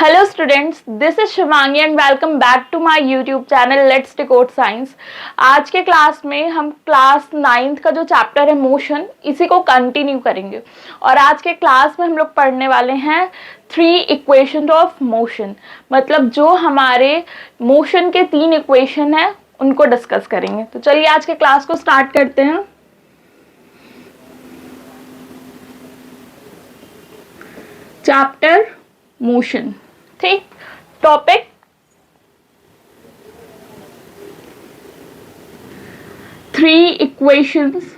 Hello students, this is Shivangi and welcome back to my YouTube channel let's decode science. आज के class में हम class 9th का जो चैप्टर है मोशन, इसी को कंटिन्यू करेंगे। और आज के क्लास में हम लोग पढ़ने वाले हैं 3 इक्वेशन ऑफ मोशन, मतलब जो हमारे मोशन के 3 इक्वेशन हैं उनको डिस्कस करेंगे। तो चलिए आज के क्लास को स्टार्ट करते हैं। चैप्टर मोशन, ठीक। Topic three equations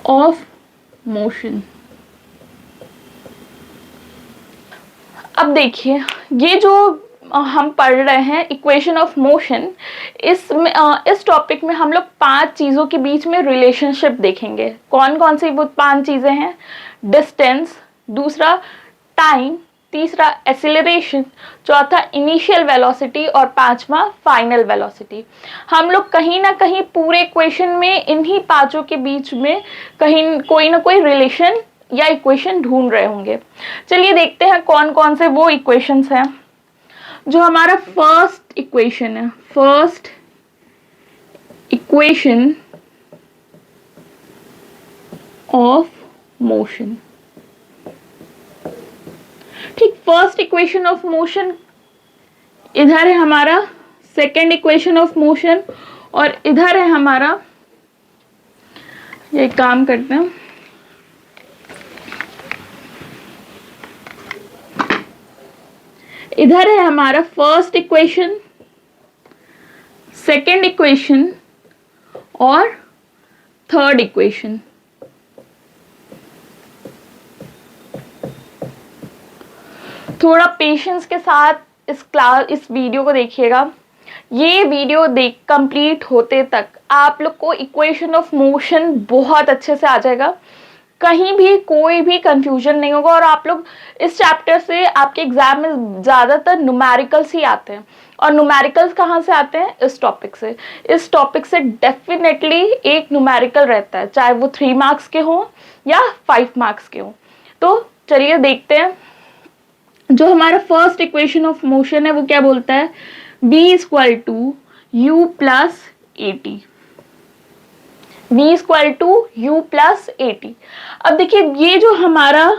of motion. अब देखिए, ये जो हम पढ़ रहे हैं इक्वेशन ऑफ मोशन, इस टॉपिक में हम लोग 5 चीज़ों के बीच में रिलेशनशिप देखेंगे। कौन कौन सी वो 5 चीज़ें हैं? डिस्टेंस, दूसरा टाइम, तीसरा एक्सीलरेशन, चौथा इनिशियल वेलोसिटी और पांचवा फाइनल वेलोसिटी। हम लोग कहीं ना कहीं पूरे इक्वेशन में इन्हीं पांचों के बीच में कहीं कोई ना कोई रिलेशन या इक्वेशन ढूंढ रहे होंगे। चलिए देखते हैं कौन कौन से वो इक्वेशंस हैं। जो हमारा फर्स्ट इक्वेशन है, फर्स्ट इक्वेशन ऑफ मोशन, ठीक। फर्स्ट इक्वेशन ऑफ मोशन, इधर है हमारा सेकेंड इक्वेशन ऑफ मोशन और इधर है हमारा, ये काम करते हैं, इधर है हमारा फर्स्ट इक्वेशन, सेकेंड इक्वेशन और थर्ड इक्वेशन। थोड़ा पेशेंस के साथ इस वीडियो को देखिएगा। ये वीडियो कंप्लीट होते तक आप लोग को इक्वेशन ऑफ मोशन बहुत अच्छे से आ जाएगा, कहीं भी कोई भी कंफ्यूजन नहीं होगा। और आप लोग इस चैप्टर से आपके एग्जाम में ज़्यादातर न्यूमेरिकल्स ही आते हैं। और न्यूमेरिकल्स कहाँ से आते हैं? इस टॉपिक से। इस टॉपिक से डेफिनेटली एक न्यूमेरिकल रहता है, चाहे वो 3 मार्क्स के हो या 5 मार्क्स के हो। तो चलिए देखते हैं। जो हमारा फर्स्ट इक्वेशन ऑफ मोशन है वो क्या बोलता है? v equal to u plus a t, v equal to u plus a t. अब देखिए, ये जो हमारा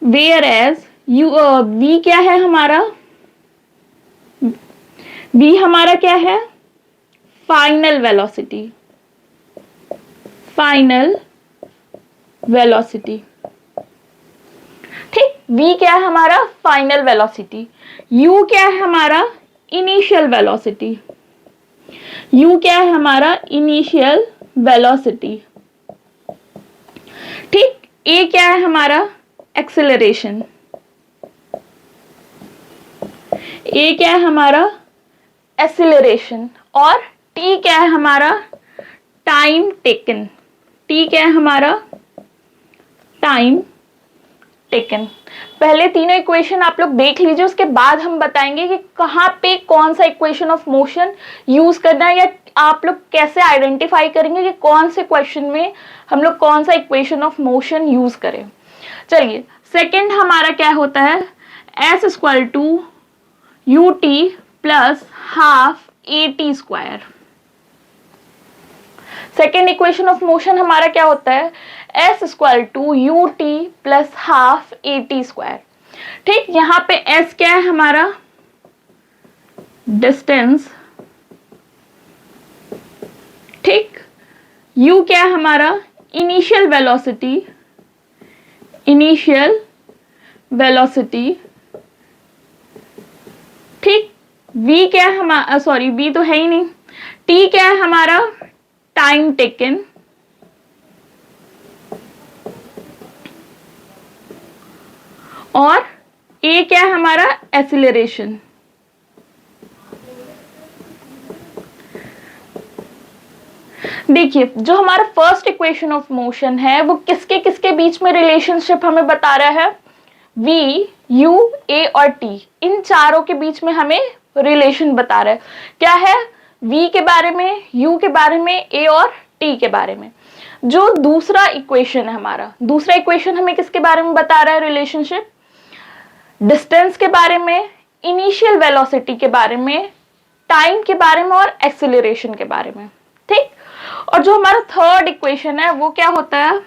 वेयर एज यू v क्या है हमारा? v हमारा क्या है? फाइनल वेलोसिटी, फाइनल वेलोसिटी, ठीक। v क्या है हमारा? Final velocity. u क्या है हमारा? Initial velocity. u क्या है हमारा? इनिशियल वेलोसिटी, ठीक। a क्या है हमारा? एक्सेलरेशन। a क्या है हमारा? एक्सेलरेशन। और t क्या है हमारा? Time taken. t क्या है हमारा? Time taken. पहले तीनों इक्वेशन आप लोग देख लीजिए, उसके बाद हम बताएंगे कि कहाँ पे कौन सा इक्वेशन ऑफ मोशन यूज करना है, या आप लोग कैसे आइडेंटिफाई करेंगे कि कौन से क्वेश्चन में हम लोग कौन सा इक्वेशन ऑफ मोशन यूज करें। चलिए, सेकंड हमारा क्या होता है? s equal to u t plus half a t square. Second equation of motion हमारा क्या होता है? s equal to u t plus half a t square, ठीक। यहाँ पे s क्या है हमारा? डिस्टेंस, ठीक। u क्या है हमारा? इनिशियल वेलोसिटी, इनिशियल वेलोसिटी, ठीक। v क्या है हमारा? सॉरी, v तो है ही नहीं। t क्या है हमारा? टाइम टेकन, और a क्या है हमारा? एक्सीलरेशन। देखिए, जो हमारा फर्स्ट इक्वेशन ऑफ मोशन है वो किसके किसके बीच में रिलेशनशिप हमें बता रहा है? v, u, a और t, इन चारों के बीच में हमें रिलेशन बता रहा है। क्या है? v के बारे में, u के बारे में, a और टी के बारे में। जो दूसरा इक्वेशन है हमारा, दूसरा इक्वेशन हमें किसके बारे में बता रहा है? रिलेशनशिप डिस्टेंस के बारे में, इनिशियल वेलोसिटी के बारे में, टाइम के बारे में और एक्सेलरेशन के बारे में। ठीक, और जो हमारा थर्ड इक्वेशन है वो क्या होता है?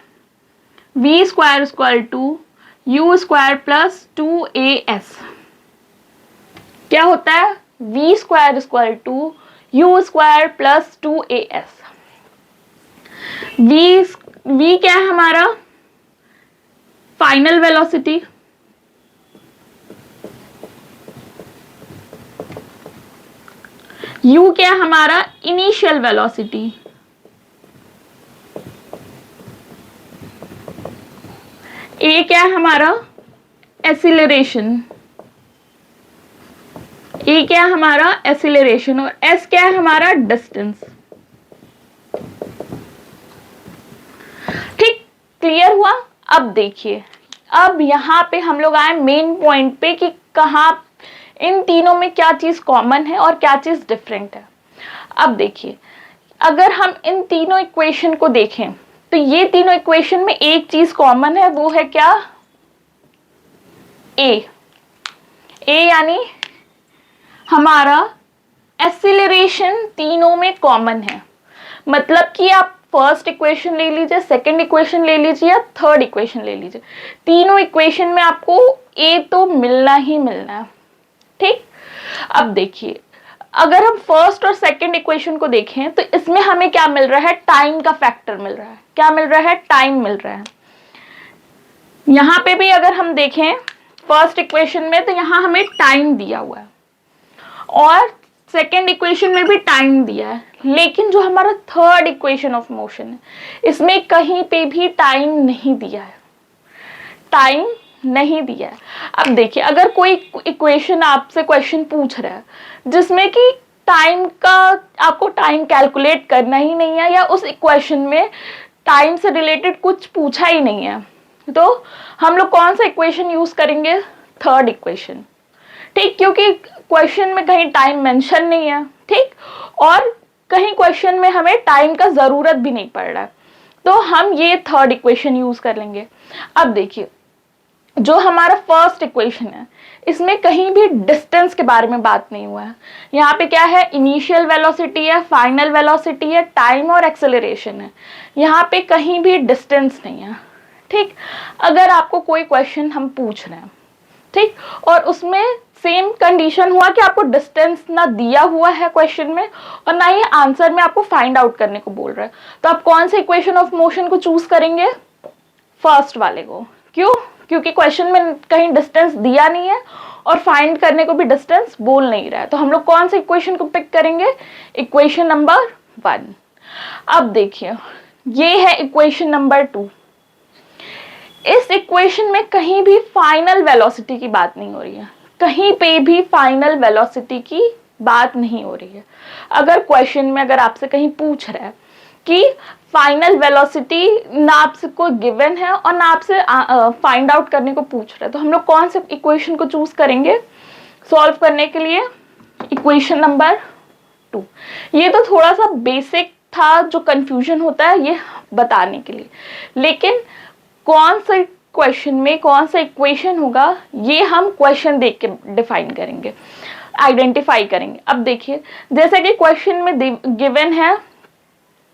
v square equal to u square plus 2as। क्या होता है? v square equal to u square plus 2as। v क्या है हमारा? फाइनल वेलोसिटी, u क्या है हमारा? इनिशियल वेलोसिटी, a क्या है हमारा? एक्सीलरेशन, a क्या है हमारा? एक्सीलरेशन, और s क्या है हमारा? डिस्टेंस। ठीक, क्लियर हुआ? अब देखिए, अब यहां पे हम लोग आए मेन पॉइंट पे कि कहां इन तीनों में क्या चीज कॉमन है और क्या चीज डिफरेंट है। अब देखिए, अगर हम इन तीनों इक्वेशन को देखें तो ये तीनों इक्वेशन में एक चीज कॉमन है, वो है क्या? ए यानी हमारा एक्सीलरेशन तीनों में कॉमन है। मतलब कि आप फर्स्ट इक्वेशन ले लीजिए, सेकंड इक्वेशन ले लीजिए या थर्ड इक्वेशन ले लीजिए, तीनों इक्वेशन में आपको ए तो मिलना ही मिलना है। ठीक, अब देखिए, अगर हम फर्स्ट और सेकंड इक्वेशन को देखें तो इसमें हमें क्या मिल रहा है? टाइम का फैक्टर मिल रहा है। क्या मिल रहा है? टाइम मिल रहा है। यहां पे भी अगर हम देखें फर्स्ट इक्वेशन में तो यहां हमें टाइम दिया हुआ है और सेकेंड इक्वेशन में भी टाइम दिया है, लेकिन जो हमारा थर्ड इक्वेशन ऑफ मोशन है इसमें कहीं पे भी टाइम नहीं दिया है, टाइम नहीं दिया है। अब देखिए, अगर कोई इक्वेशन आपसे क्वेश्चन पूछ रहा है जिसमें कि टाइम का आपको टाइम कैलकुलेट करना ही नहीं है या उस इक्वेशन में टाइम से रिलेटेड कुछ पूछा ही नहीं है, तो हम लोग कौन सा इक्वेशन यूज करेंगे? Third equation. ठीक, क्योंकि क्वेश्चन में कहीं टाइम मेंशन नहीं है। ठीक, और कहीं क्वेश्चन में हमें टाइम का जरूरत भी नहीं पड़ रहा है, तो हम ये थर्ड इक्वेशन यूज कर लेंगे। अब देखिए, जो हमारा फर्स्ट इक्वेशन है इसमें कहीं भी डिस्टेंस के बारे में बात नहीं हुआ है। यहाँ पे क्या है? इनिशियल वेलोसिटी है, फाइनल वेलोसिटी है, टाइम और एक्सेलरेशन है। यहाँ पे कहीं भी डिस्टेंस नहीं है। ठीक, अगर आपको कोई क्वेश्चन हम पूछ रहे हैं, ठीक, और उसमें सेम कंडीशन हुआ कि आपको डिस्टेंस ना दिया हुआ है क्वेश्चन में और ना ही आंसर में आपको फाइंड आउट करने को बोल रहा है, तो आप कौन से इक्वेशन ऑफ मोशन को चूज करेंगे? फर्स्ट वाले को। क्यों? क्योंकि क्वेश्चन में कहीं डिस्टेंस दिया नहीं है और फाइंड करने को भी डिस्टेंस बोल नहीं रहा है, तो हम लोग कौन से इक्वेशन को पिक करेंगे? Equation number 1। अब देखिए, ये है इक्वेशन नंबर 2। इस इक्वेशन में कहीं भी फाइनल वेलोसिटी की बात नहीं हो रही है, कहीं पे भी फाइनल वेलोसिटी की बात नहीं हो रही है। अगर क्वेश्चन में अगर आपसे कहीं पूछ रहा है कि फाइनल वेलोसिटी ना आपसे कोई गिवन है और ना आपसे फाइंड आउट करने को पूछ रहा है, तो हम लोग कौन से इक्वेशन को चूज करेंगे सॉल्व करने के लिए? Equation number 2। ये तो थोड़ा सा बेसिक था, जो कंफ्यूजन होता है ये बताने के लिए, लेकिन कौन से क्वेश्चन में कौन सा इक्वेशन होगा ये हम क्वेश्चन देख के डिफाइन करेंगे, आइडेंटिफाई करेंगे। अब देखिए, जैसे कि क्वेश्चन में गिवन है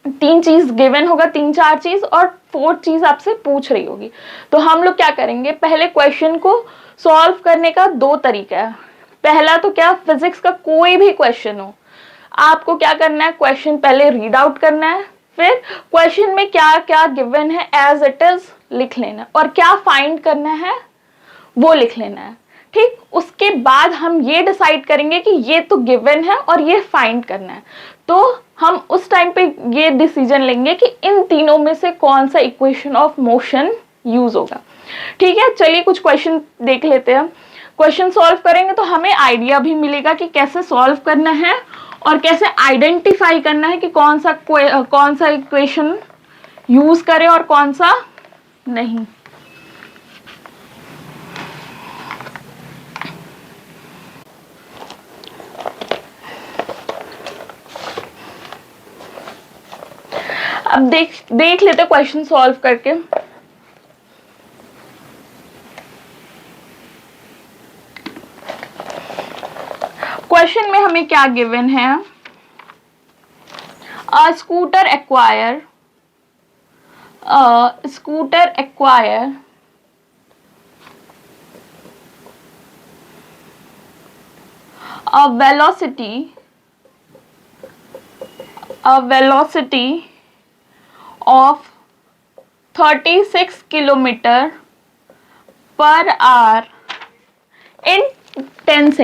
3 चीज गिवन होगा, 3-4 चीज, और 4th चीज आपसे पूछ रही होगी, तो हम लोग क्या करेंगे? पहले क्वेश्चन को सॉल्व करने का 2 तरीका है। पहला तो क्या, फिजिक्स का कोई भी क्वेश्चन हो, आपको क्या करना है? क्वेश्चन पहले रीड आउट करना है, फिर क्वेश्चन में क्या क्या गिवन है एज इट इज लिख लेना, और क्या फाइंड करना है वो लिख लेना है। ठीक, उसके बाद हम ये डिसाइड करेंगे कि ये तो गिवन है और ये फाइंड करना है, तो हम उस टाइम पे ये डिसीजन लेंगे कि इन तीनों में से कौन सा इक्वेशन ऑफ मोशन यूज होगा। ठीक है, चलिए कुछ क्वेश्चन देख लेते हैं। क्वेश्चन सॉल्व करेंगे तो हमें आइडिया भी मिलेगा कि कैसे सॉल्व करना है और कैसे आइडेंटिफाई करना है कि कौन सा इक्वेशन यूज करें और कौन सा नहीं। अब देख लेते क्वेश्चन सॉल्व करके। क्वेश्चन में हमें क्या गिवन है, a scooter acquire a velocity of 36 kilometer per hour in 10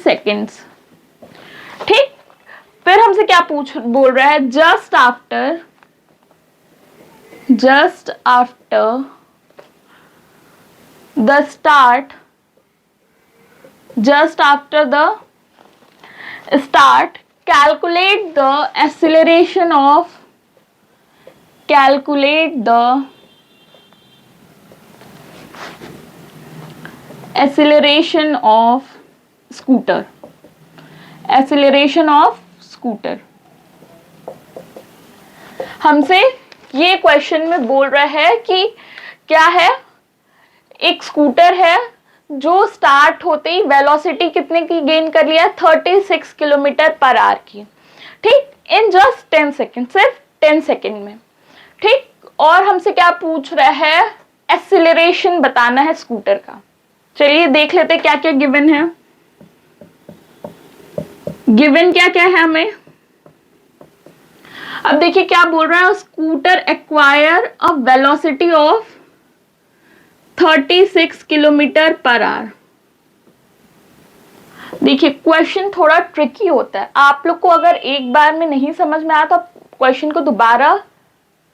seconds। ठीक, फिर हमसे क्या बोल रहा है, just after the start calculate the acceleration of scooter। हमसे ये क्वेश्चन में बोल रहा है कि क्या है, एक स्कूटर है जो स्टार्ट होते ही वेलोसिटी कितने की गेन कर लिया, 36 किलोमीटर पर आवर की। ठीक, इन जस्ट 10 सेकेंड, सिर्फ 10 सेकेंड में। ठीक, और हमसे क्या पूछ रहा है, एक्सीलरेशन बताना है स्कूटर का। चलिए देख लेते क्या क्या गिवन है। गिवन क्या क्या है हमें, अब देखिए क्या बोल रहा है, scooter acquire a velocity of 36 kilometre per hour. देखिए क्वेश्चन थोड़ा ट्रिकी होता है, आप लोग को अगर एक बार में नहीं समझ में आया तो क्वेश्चन को दोबारा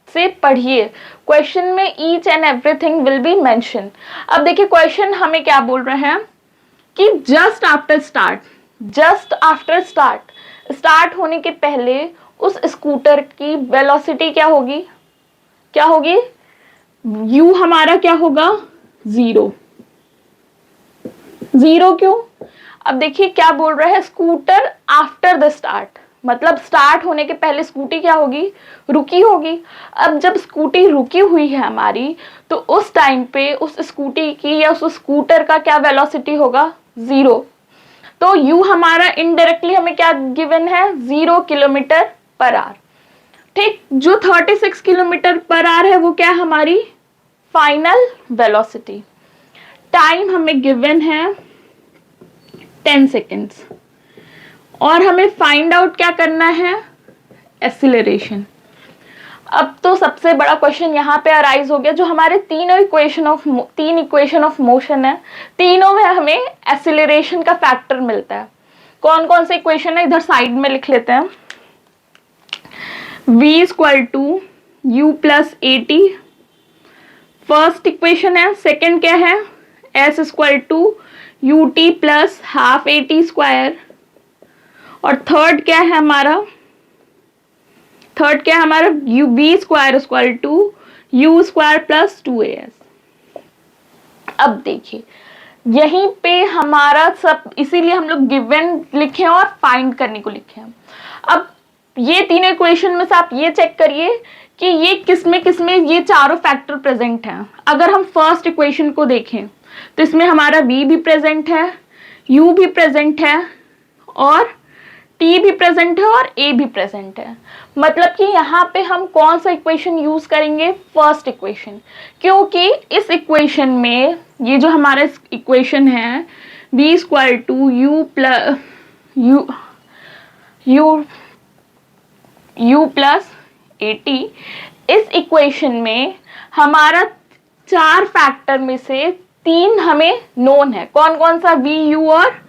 से पढ़िए, क्वेश्चन में each and everything will be mention. अब देखिए क्वेश्चन हमें क्या बोल रहे हैं कि जस्ट आफ्टर स्टार्ट होने के पहले उस स्कूटर की वेलोसिटी क्या होगी, u हमारा क्या होगा, 0। क्यों, अब देखिए क्या बोल रहा है, स्कूटर आफ्टर द स्टार्ट, मतलब स्टार्ट होने के पहले स्कूटी क्या होगी, रुकी होगी। अब जब स्कूटी रुकी हुई है हमारी, तो उस टाइम पे उस स्कूटी की या उस स्कूटर का क्या वेलोसिटी होगा, 0। तो u हमारा इनडायरेक्टली हमें क्या गिवन है, 0 किलोमीटर पर आवर। ठीक, जो 36 किलोमीटर पर आवर है वो क्या हमारी फाइनल वेलोसिटी। टाइम हमें गिवन है 10 सेकेंड्स, और हमें फाइंड आउट क्या करना है, एक्सीलरेशन। अब तो सबसे बड़ा क्वेश्चन यहाँ पे अराइज हो गया, जो हमारे तीन इक्वेशन ऑफ मोशन है, तीनों में हमें एक्सीलरेशन का फैक्टर मिलता है। कौन कौन से इक्वेशन है, इधर साइड में लिख लेते हैं। v equal to u plus AT first equation है। सेकेंड क्या है, s equal to ut plus half AT square. और थर्ड क्या है हमारा, v square equal to u square plus 2as। अब देखिए यहीं पे हमारा सब, इसीलिए हम लोग गिवन लिखे हैं और फाइंड करने को लिखे हैं। अब ये तीनों इक्वेशन में से आप ये चेक करिए कि ये किसमें ये चारों फैक्टर प्रेजेंट हैं। अगर हम फर्स्ट इक्वेशन को देखें तो इसमें हमारा v भी प्रेजेंट है, u भी प्रेजेंट है, और t भी प्रेजेंट है, और a भी प्रेजेंट है। मतलब कि यहाँ पे हम कौन सा इक्वेशन यूज करेंगे, फर्स्ट इक्वेशन, क्योंकि इस इक्वेशन में ये जो हमारा इक्वेशन है v equal to u plus AT, इस इक्वेशन में हमारा चार फैक्टर में से तीन हमें नोन है। कौन कौन सा, v, u और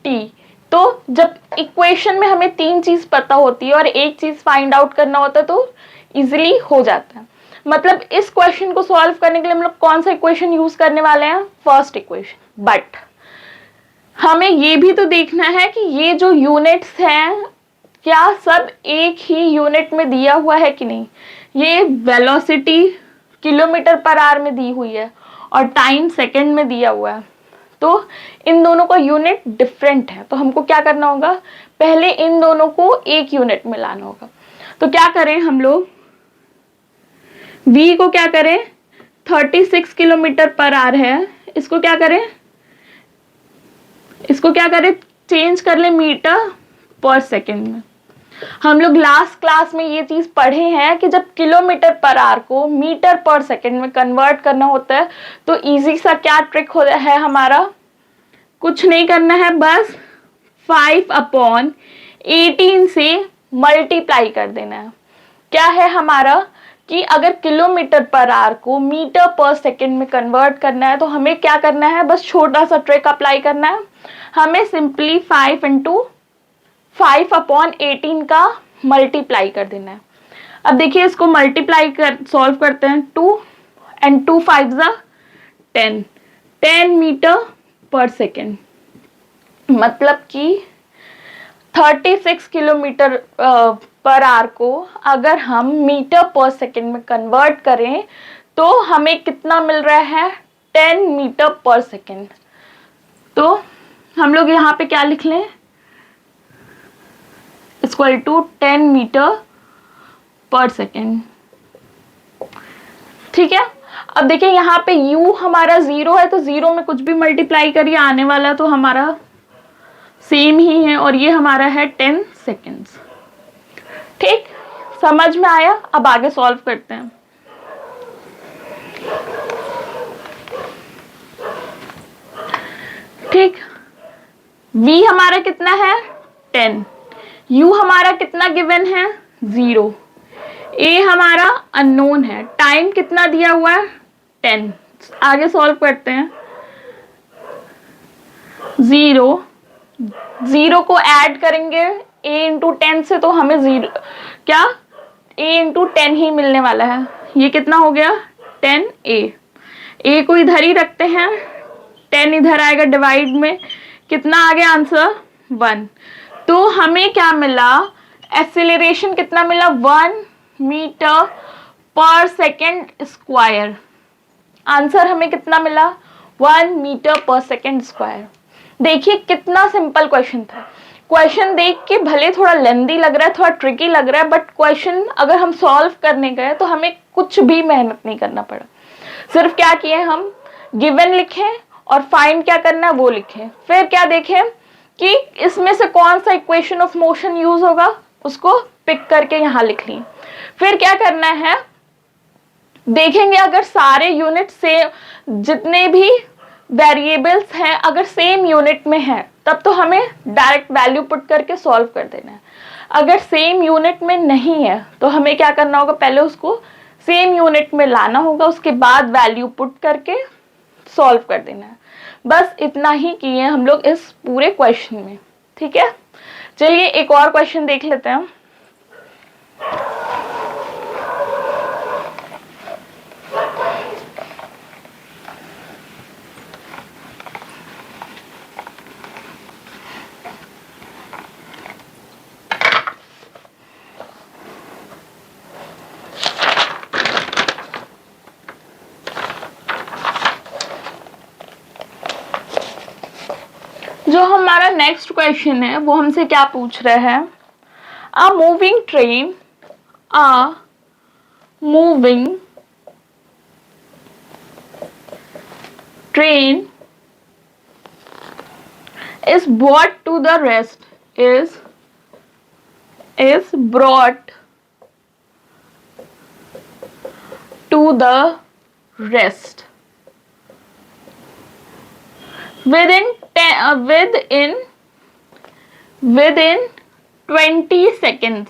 t। तो जब इक्वेशन में हमें तीन चीज पता होती है और एक चीज फाइंड आउट करना होता है तो इजीली हो जाता है। मतलब इस क्वेश्चन को सॉल्व करने के लिए हम लोग कौन सा इक्वेशन यूज करने वाले हैं, फर्स्ट इक्वेशन। बट हमें ये भी तो देखना है कि ये जो यूनिट्स हैं क्या सब एक ही यूनिट में दिया हुआ है कि नहीं। ये वेलोसिटी किलोमीटर पर आवर में दी हुई है और टाइम सेकंड में दिया हुआ है, तो इन दोनों का यूनिट डिफरेंट है। तो हमको क्या करना होगा, पहले इन दोनों को एक यूनिट में लाना होगा। तो क्या करें हम लोग, v को क्या करें, 36 किलोमीटर पर आवर है, इसको क्या करें, चेंज कर ले मीटर पर सेकेंड में। हम लोग लास्ट क्लास में ये चीज पढ़े हैं कि जब किलोमीटर पर आवर को मीटर पर सेकेंड में कन्वर्ट करना होता है तो इजी सा क्या ट्रिक होता है हमारा, कुछ नहीं करना है, बस 5/18 से मल्टीप्लाई कर देना है। क्या है हमारा कि अगर किलोमीटर पर आवर को मीटर पर सेकेंड में कन्वर्ट करना है तो हमें क्या करना है, बस छोटा सा ट्रिक अप्लाई करना है। हमें सिंपली 5/18 का मल्टीप्लाई कर देना है। अब देखिए इसको मल्टीप्लाई कर सॉल्व करते हैं, 2 and 2 5 10 मीटर पर सेकेंड, मतलब कि 36 किलोमीटर पर आवर को अगर हम मीटर पर सेकेंड में कन्वर्ट करें तो हमें कितना मिल रहा है, 10 मीटर पर सेकेंड। तो हम लोग यहाँ पे क्या लिख लें, equal to 10 metre per second. ठीक है, अब देखिए यहाँ पे u हमारा 0 है तो 0 में कुछ भी मल्टीप्लाई करिए, आने वाला तो हमारा सेम ही है, और ये हमारा है 10 सेकेंड्स। ठीक, समझ में आया? अब आगे सॉल्व करते हैं। ठीक, v हमारा कितना है, 10, u हमारा कितना गिवन है, 0, a हमारा अननोन है, टाइम कितना दिया हुआ है, 10। आगे सॉल्व करते हैं। 0 को ऐड करेंगे a इंटू 10 से तो हमें a इंटू 10 ही मिलने वाला है। ये कितना हो गया, 10a को इधर ही रखते हैं, 10 इधर आएगा डिवाइड में, कितना आ गया आंसर, 1। तो हमें क्या मिला, एक्सेलरेशन कितना मिला, 1 metre per second square. Answer हमें कितना मिला, 1 मीटर पर सेकेंड स्क्वायर। देखिए कितना सिंपल क्वेश्चन था। क्वेश्चन देख के भले थोड़ा लेंदी लग रहा है, थोड़ा ट्रिकी लग रहा है, बट क्वेश्चन अगर हम सॉल्व करने गए तो हमें कुछ भी मेहनत नहीं करना पड़ा। सिर्फ क्या किए, हम गिवन लिखे और फाइंड क्या करना है वो लिखे, फिर क्या देखें कि इसमें से कौन सा इक्वेशन ऑफ मोशन यूज होगा, उसको पिक करके यहाँ लिख लिए। फिर क्या करना है, देखेंगे अगर सारे यूनिट से जितने भी वेरिएबल्स हैं अगर सेम यूनिट में है तब तो हमें डायरेक्ट वैल्यू पुट करके सॉल्व कर देना है। अगर सेम यूनिट में नहीं है तो हमें क्या करना होगा, पहले उसको सेम यूनिट में लाना होगा, उसके बाद वैल्यू पुट करके सॉल्व कर देना है। बस इतना ही किए हम लोग इस पूरे क्वेश्चन में। ठीक है, चलिए एक और क्वेश्चन देख लेते हैं। जो हमारा नेक्स्ट क्वेश्चन है वो हमसे क्या पूछ रहा है, a moving train is brought to the rest is brought to the rest within 20 seconds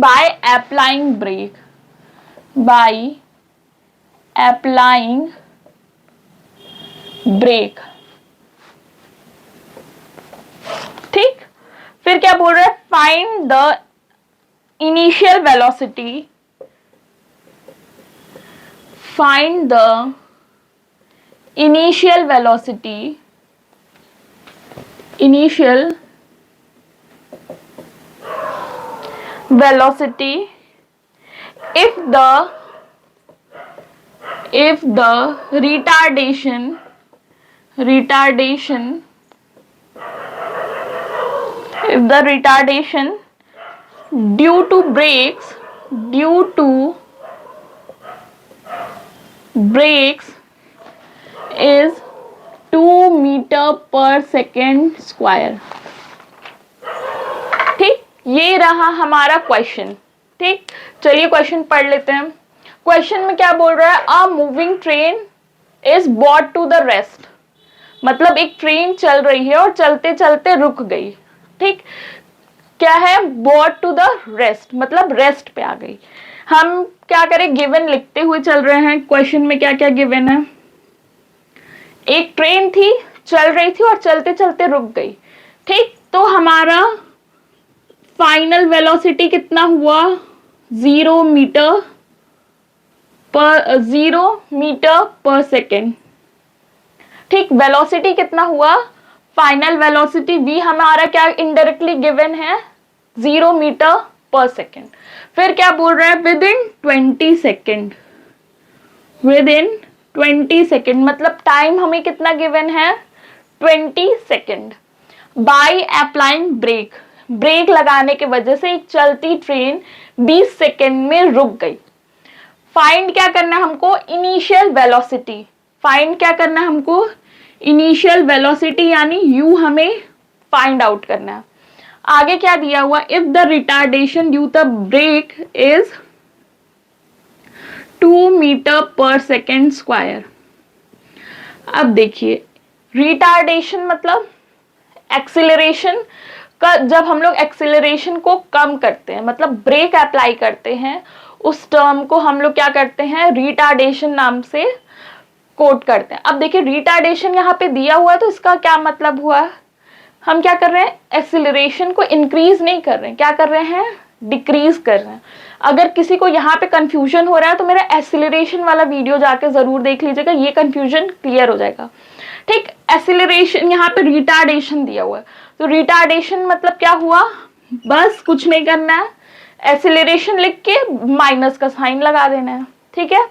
by applying brake ठीक, फिर क्या बोल रहा है, find the initial velocity, initial velocity if the retardation if the retardation due to brakes is 2 metre per second square. ठीक, ये रहा हमारा क्वेश्चन। ठीक, चलिए क्वेश्चन पढ़ लेते हैं। क्वेश्चन में क्या बोल रहा है, a moving train is brought to the rest, मतलब एक ट्रेन चल रही है और चलते चलते रुक गई। ठीक, क्या है, बॉट टू द रेस्ट, मतलब रेस्ट पे आ गई। हम क्या करें, गिवन लिखते हुए चल रहे हैं। क्वेश्चन में क्या क्या गिवन है, एक ट्रेन थी, चल रही थी और चलते चलते रुक गई। ठीक, तो हमारा फाइनल वेलोसिटी कितना हुआ, 0 मीटर पर सेकेंड। ठीक, वेलोसिटी कितना हुआ, फाइनल वेलोसिटी v हमारा क्या इनडायरेक्टली गिवन है, 0 मीटर पर सेकेंड। फिर क्या बोल रहा है, विद इन 20 सेकेंड, मतलब टाइम हमें कितना गिवन है, 20 सेकेंड। बाय अप्लाइंग ब्रेक लगाने के वजह से एक चलती ट्रेन 20 सेकेंड में रुक गई। फाइंड क्या करना है हमको, इनिशियल वेलोसिटी। फाइंड क्या करना है हमको, इनिशियल वेलोसिटी यानी u हमें फाइंड आउट करना है। आगे क्या दिया हुआ, if the retardation due the brake is 2 metre per second square. अब देखिए, रिटार्डेशन मतलब एक्सिलरेशन का, जब हम लोग एक्सिलरेशन को कम करते हैं, मतलब ब्रेक अप्लाई करते हैं, उस टर्म को हम लोग क्या करते हैं, रिटार्डेशन नाम से कोट करते हैं। अब देखिए, रिटार्डेशन यहाँ पे दिया हुआ है, तो इसका क्या मतलब हुआ, हम क्या कर रहे हैं, एक्सिलरेशन को इंक्रीज नहीं कर रहे हैं, क्या कर रहे हैं, डिक्रीज कर रहे हैं। अगर किसी को यहाँ पे कंफ्यूजन हो रहा है तो मेरा एक्सिलरेशन वाला वीडियो जाके जरूर देख लीजिएगा, ये कंफ्यूजन क्लियर हो जाएगा। ठीक, एक्सिलरेशन, यहाँ पे रिटार्डेशन दिया हुआ है, तो रिटार्डेशन मतलब क्या हुआ, बस कुछ नहीं करना है, एक्सिलरेशन लिख के माइनस का साइन लगा देना है। ठीक है,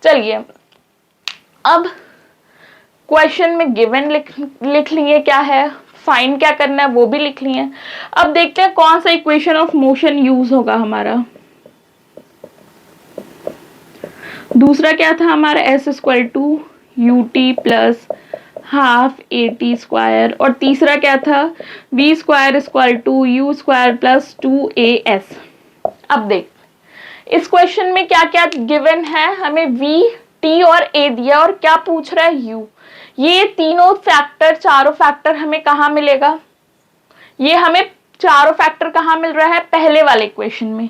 चलिए अब क्वेश्चन में गिवन लिख लिए क्या है, फाइंड क्या करना है वो भी लिख लिए। अब देखते हैं कौन सा इक्वेशन ऑफ मोशन यूज होगा हमारा। दूसरा क्या था हमारा, s equal to ut plus half at square, और तीसरा क्या था, v square equal to u square plus 2as। अब देख, इस क्वेश्चन में क्या क्या गिवन है, हमें v, t और a दिया और क्या पूछ रहा है, u। ये तीनों फैक्टर, चारों फैक्टर हमें कहाँ मिलेगा, ये हमें चारों फैक्टर कहाँ मिल रहा है, पहले वाले इक्वेशन में।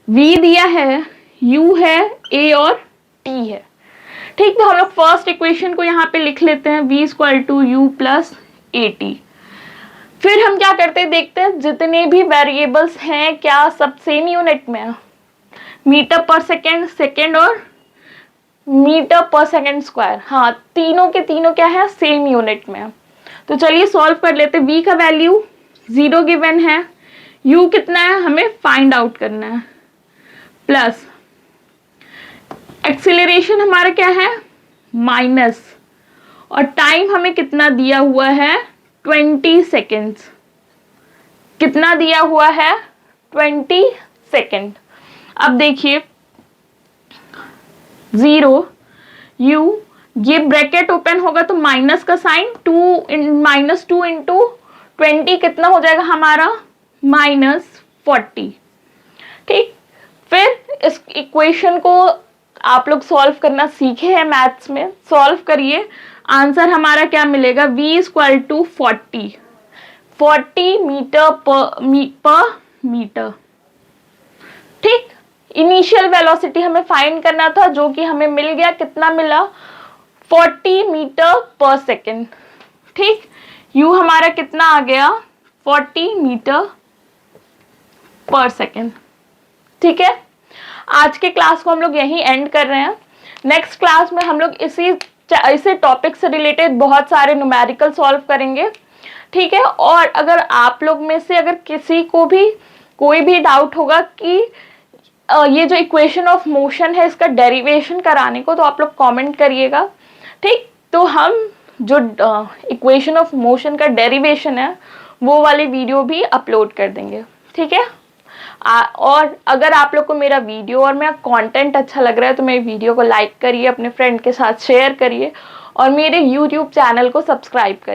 v दिया है, u है, a और t है। ठीक, तो हम लोग फर्स्ट इक्वेशन को यहाँ पे लिख लेते हैं, v equal to u plus at। फिर हम क्या करते हैं, देखते हैं जितने भी वेरिएबल्स हैं क्या सब सेम यूनिट में है, मीटर पर सेकेंड, सेकेंड और मीटर पर सेकेंड स्क्वायर। हाँ, तीनों के तीनों क्या है, सेम यूनिट में है। तो चलिए सॉल्व कर लेते हैं। v का वैल्यू 0 गिवन है, u कितना है हमें फाइंड आउट करना है, प्लस एक्सीलरेशन हमारा क्या है, माइनस, और टाइम हमें कितना दिया हुआ है, 20 सेकेंड्स। कितना दिया हुआ है, 20 सेकेंड। अब देखिए 0 u, ये ब्रैकेट ओपन होगा तो माइनस का साइन, -2 इंटू 20 कितना हो जाएगा हमारा, -40। ठीक, फिर इस इक्वेशन को आप लोग सॉल्व करना सीखे हैं मैथ्स में, सॉल्व करिए, आंसर हमारा क्या मिलेगा, v इक्वल टू 40 मीटर पर मीटर। ठीक, इनिशियल वेलोसिटी हमें फाइंड करना था, जो कि हमें मिल गया, कितना मिला, 40 मीटर पर सेकेंड। ठीक, u हमारा कितना आ गया, 40 मीटर पर सेकेंड। ठीक है, आज के क्लास को हम लोग यहीं एंड कर रहे हैं। नेक्स्ट क्लास में हम लोग इसी टॉपिक से रिलेटेड बहुत सारे न्यूमेरिकल सॉल्व करेंगे। ठीक है, और अगर आप लोग में से अगर किसी को भी कोई भी डाउट होगा कि ये जो इक्वेशन ऑफ मोशन है इसका डेरिवेशन कराने को, तो आप लोग कमेंट करिएगा। ठीक, तो हम जो इक्वेशन ऑफ मोशन का डेरिवेशन है वो वाली वीडियो भी अपलोड कर देंगे, ठीक है। और अगर आप लोग को मेरा वीडियो और मेरा कंटेंट अच्छा लग रहा है तो मेरी वीडियो को लाइक करिए, अपने फ्रेंड के साथ शेयर करिए और मेरे यूट्यूब चैनल को सब्सक्राइब करिए।